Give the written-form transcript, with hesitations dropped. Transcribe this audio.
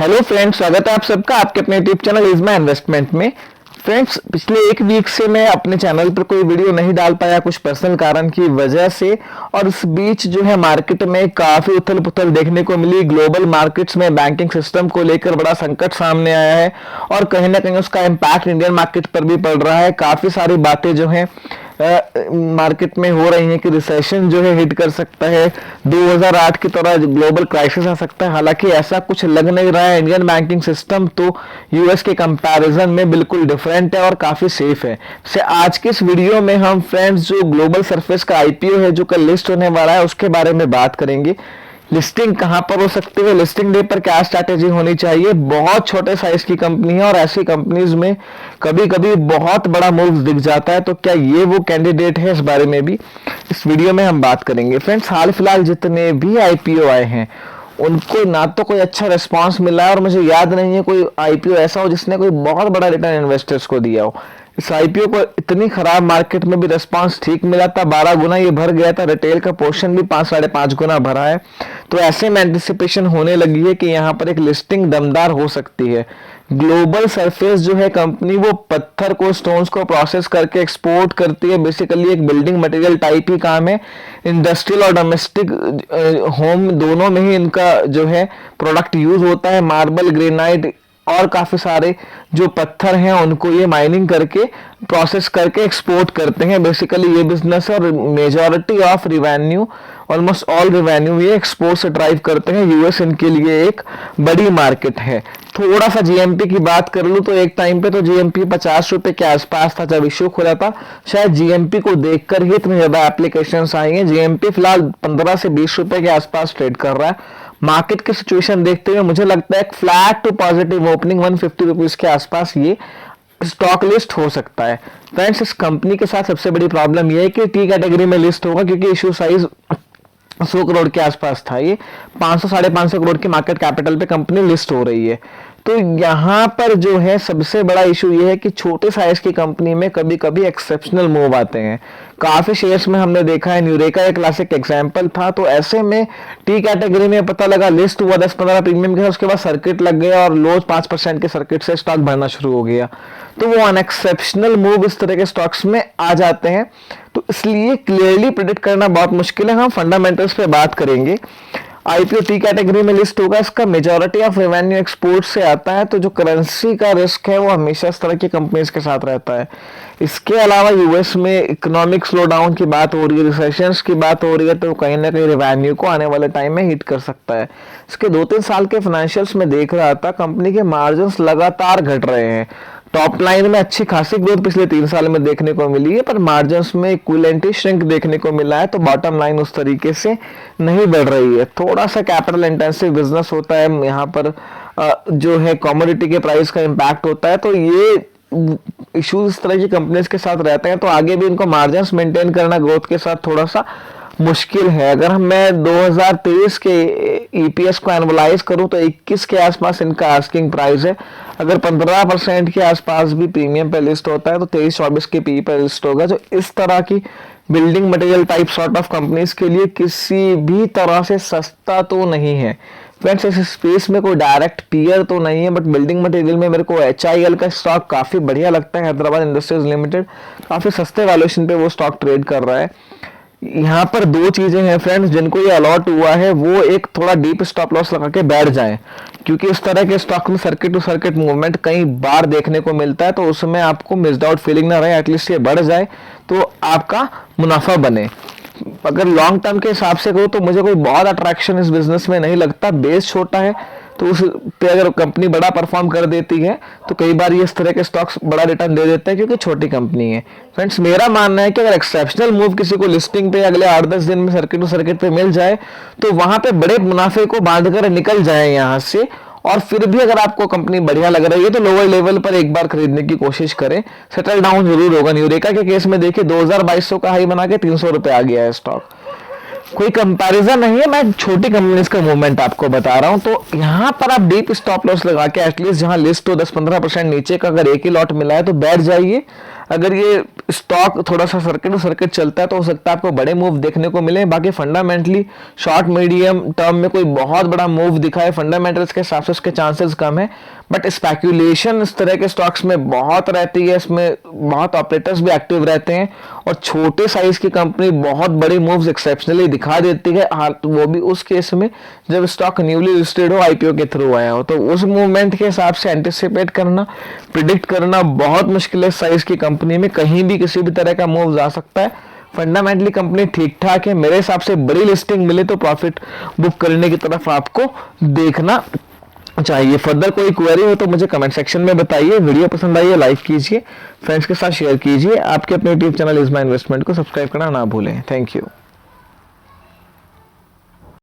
Hello friends, स्वागत है आप सबका आपके अपने यूट्यूब चैनल इज़मा इन्वेस्टमेंट में। फ्रेंड्स, पिछले एक वीक से मैं अपने चैनल पर कोई वीडियो नहीं डाल पाया कुछ पर्सनल कारण की वजह से। और इस बीच जो है मार्केट में काफ़ी उथल पुथल देखने को मिली। ग्लोबल मार्केट्स में बैंकिंग सिस्टम को लेकर बड़ा संकट सामने आया है और कहीं ना कहीं उसका इम्पैक्ट इंडियन मार्केट पर भी पड़ रहा है। काफ़ी सारी बातें जो हैं मार्केट में हो रही हैं कि रिसेशन जो है हिट कर सकता है, 2008 की तरह ग्लोबल क्राइसिस आ सकता है। हालांकि ऐसा कुछ लग नहीं रहा है। इंडियन बैंकिंग सिस्टम तो यूएस के कंपैरिजन में बिल्कुल डिफरेंट है और काफ़ी सेफ है। से आज के इस वीडियो में हम फ्रेंड्स जो ग्लोबल सरफेस का आईपीओ है जो कल लिस्ट होने वाला है उसके बारे में बात करेंगे। लिस्टिंग कहां पर हो सकती है, लिस्टिंग डे पर क्या स्ट्रैटेजी होनी चाहिए। बहुत छोटे साइज की कंपनी है और ऐसी कंपनीज में कभी कभी बहुत बड़ा मूव दिख जाता है, तो क्या ये वो कैंडिडेट है, इस बारे में भी इस वीडियो में हम बात करेंगे। फ्रेंड्स, हाल फिलहाल जितने भी आईपीओ आए हैं उनको ना तो कोई अच्छा रिस्पांस मिला है और मुझे याद नहीं है कोई आईपीओ ऐसा हो जिसने कोई बहुत बड़ा रिटर्न इन्वेस्टर्स को दिया हो। इस आईपीओ को इतनी खराब मार्केट में भी रिस्पांस ठीक मिला था, 12 गुना ये भर गया था। रिटेल का पोर्शन भी 5-5.5 गुना भरा है। तो ऐसे में एंटिसिपेशन होने लगी है कि यहाँ पर एक लिस्टिंग दमदार हो सकती है। ग्लोबल सरफेस जो है कंपनी वो पत्थर को, स्टोन्स को प्रोसेस करके एक्सपोर्ट करती है। बेसिकली एक बिल्डिंग मटेरियल टाइप ही काम है। इंडस्ट्रियल और डोमेस्टिक होम दोनों में ही इनका जो है प्रोडक्ट यूज होता है। मार्बल, ग्रेनाइट और काफी सारे जो पत्थर हैं उनको ये माइनिंग करके प्रोसेस करके एक्सपोर्ट करते हैं। बेसिकली ये बिजनेस है और majority of revenue, almost all revenue ये एक्सपोर्ट से ड्राइव करते हैं। यूएस इनके लिए एक बड़ी मार्केट है। थोड़ा सा जीएमपी की बात कर लूं तो एक टाइम पे तो जीएमपी 50 रुपए के आसपास था जब इश्यू खुला था। शायद जीएमपी को देखकर ही इतनी ज्यादा एप्लीकेशंस आई हैं। जीएमपी फिलहाल 15 से 20 रुपए के आसपास ट्रेड कर रहा है। मार्केट की सिचुएशन देखते हुए मुझे लगता है एक flat to positive opening 150 rupees के आसपास ये स्टॉक लिस्ट हो सकता है। फ्रेंड्स, इस कंपनी के साथ सबसे बड़ी प्रॉब्लम यह है कि टी कैटेगरी में लिस्ट होगा क्योंकि इश्यू साइज 100 करोड़ के आसपास था। ये 500-550 करोड़ की मार्केट कैपिटल पे कंपनी लिस्ट हो रही है। तो यहाँ पर जो है सबसे बड़ा इशू ये है कि छोटे साइज की कंपनी में कभी कभी एक्सेप्शनल मूव आते हैं। काफी शेयर्स में हमने देखा है, न्यूरेका एक क्लासिक एग्जांपल था। तो ऐसे में टी कैटेगरी में पता लगा लिस्ट हुआ 10-15 प्रीमियम के साथ, उसके बाद सर्किट लग गया और लोज 5% के सर्किट से स्टॉक भरना शुरू हो गया। तो वो अनएक्सेप्शनल मूव इस तरह के स्टॉक्स में आ जाते हैं। तो इसलिए क्लियरली प्रिडिक्ट करना बहुत मुश्किल है। हम फंडामेंटल्स पे बात करेंगे। आईपीओ टी कैटेगरी में लिस्ट होगा, इसका मेजॉरिटी ऑफ रेवेन्यू एक्सपोर्ट से आता है। तो जो करेंसी का रिस्क है वो हमेशा इस तरह की कंपनीज के साथ रहता है। इसके अलावा यूएस में इकोनॉमिक स्लो डाउन की बात हो रही है, रिसेशंस की बात हो रही है, तो कहीं ना कहीं रेवेन्यू को आने वाले टाइम में हिट कर सकता है। इसके 2-3 साल के फाइनेंशियल्स में देख रहा था, कंपनी के मार्जिन लगातार घट रहे हैं। टॉप लाइन में अच्छी खासी ग्रोथ पिछले 3 साल में देखने को मिली है, पर मार्जिन्स में इक्विवेलेंट श्रिंक देखने को मिला है। तो बॉटम लाइन उस तरीके से नहीं बढ़ रही है। थोड़ा सा कैपिटल इंटेंसिव बिजनेस होता है यहाँ पर, जो है कमोडिटी के प्राइस का इम्पैक्ट होता है। तो ये इश्यूज इस तरह की कंपनीज के साथ रहते हैं। तो आगे भी इनको मार्जिन्स मेंटेन करना ग्रोथ के साथ थोड़ा सा मुश्किल है। अगर मैं 2023 के ईपीएस को एनालाइज करूं तो 21 के आसपास इनका आस्किंग प्राइस है। अगर 15% के आसपास भी प्रीमियम पे लिस्ट होता है तो 23-24 के पी पे लिस्ट होगा। जो इस तरह की building material type sort of companies के लिए किसी भी तरह से सस्ता तो नहीं है। फ्रेंड्स, इस स्पेस में कोई डायरेक्ट पीयर तो नहीं है, बट बिल्डिंग मटेरियल में मेरे को एचआईएल का स्टॉक काफी बढ़िया लगता है। हैदराबाद इंडस्ट्रीज लिमिटेड काफी सस्ते वैल्यूएशन पे वो स्टॉक ट्रेड कर रहा है। यहाँ पर 2 चीजें हैं फ्रेंड्स जिनको ये अलॉट हुआ है। वो एक थोड़ा डीप स्टॉप लॉस लगा के बैठ जाएं, क्योंकि इस तरह के स्टॉक में सर्किट टू सर्किट मूवमेंट कई बार देखने को मिलता है। तो उसमें आपको मिस्ड आउट फीलिंग ना रहे, एटलीस्ट ये बढ़ जाए तो आपका मुनाफा बने। अगर लॉन्ग टर्म के हिसाब से कहो तो मुझे कोई बहुत अट्रैक्शन इस बिजनेस में नहीं लगता। बेस छोटा है तो उस पे अगर कंपनी बड़ा परफॉर्म कर देती है तो कई बार ये इस तरह के स्टॉक्स बड़ा रिटर्न दे देते हैं क्योंकि छोटी कंपनी है। फ्रेंड्स, मेरा मानना है कि अगर एक्सेप्शनल मूव किसी को लिस्टिंग पे अगले 8-10 दिन में सर्किट टू सर्किट पे मिल जाए तो वहां पे बड़े मुनाफे को बांधकर निकल जाए यहाँ से। और फिर भी अगर आपको कंपनी बढ़िया लग रही है तो लोअर लेवल पर एक बार खरीदने की कोशिश करें। सेटल डाउन जरूर होगा। न्यूरेका के केस में देखिए 2200 का हाई बना के 300 रुपए आ गया है स्टॉक। कोई कंपैरिजन नहीं है, मैं छोटी कंपनीज का मूवमेंट आपको बता रहा हूं। तो यहाँ पर आप डीप स्टॉप लॉस लगा के एटलीस्ट जहां लिस्ट हो 10-15% नीचे का अगर एक ही लॉट मिला है तो बैठ जाइए। अगर ये स्टॉक थोड़ा सा सर्किट टू सर्किट चलता है तो हो सकता है आपको बड़े मूव देखने को मिले। बाकी फंडामेंटली शॉर्ट मीडियम टर्म में कोई बहुत बड़ा मूव दिखाए फंडामेंटल्स के हिसाब से उसके चांसेस कम है, बट स्पेक्यूलेशन इस तरह के स्टॉक्स में बहुत रहती है, इसमें बहुत ऑपरेटर्स भी एक्टिव रहते हैं और छोटे साइज की कंपनी बहुत बड़े मूव्स एक्सेप्शनली दिखा देती है, तो वो भी उस केस में जब स्टॉक न्यूली लिस्टेड हो, आईपीओ के थ्रू आया हो। तो उस मूवमेंट के हिसाब से एंटिसिपेट करना, प्रिडिक्ट करना बहुत मुश्किल है। साइज की कंपनी में कहीं भी किसी भी तरह का मूव आ सकता है। फंडामेंटली कंपनी ठीक ठाक है, मेरे हिसाब से बड़ी लिस्टिंग मिले तो प्रॉफिट बुक करने की तरफ आपको देखना चाहिए। फर्दर कोई क्वेरी हो तो मुझे कमेंट सेक्शन में बताइए। वीडियो पसंद आई है लाइक कीजिए, फ्रेंड्स के साथ शेयर कीजिए। आपके अपने YouTube channel is my investment को सब्सक्राइब करना ना भूलें। Thank you.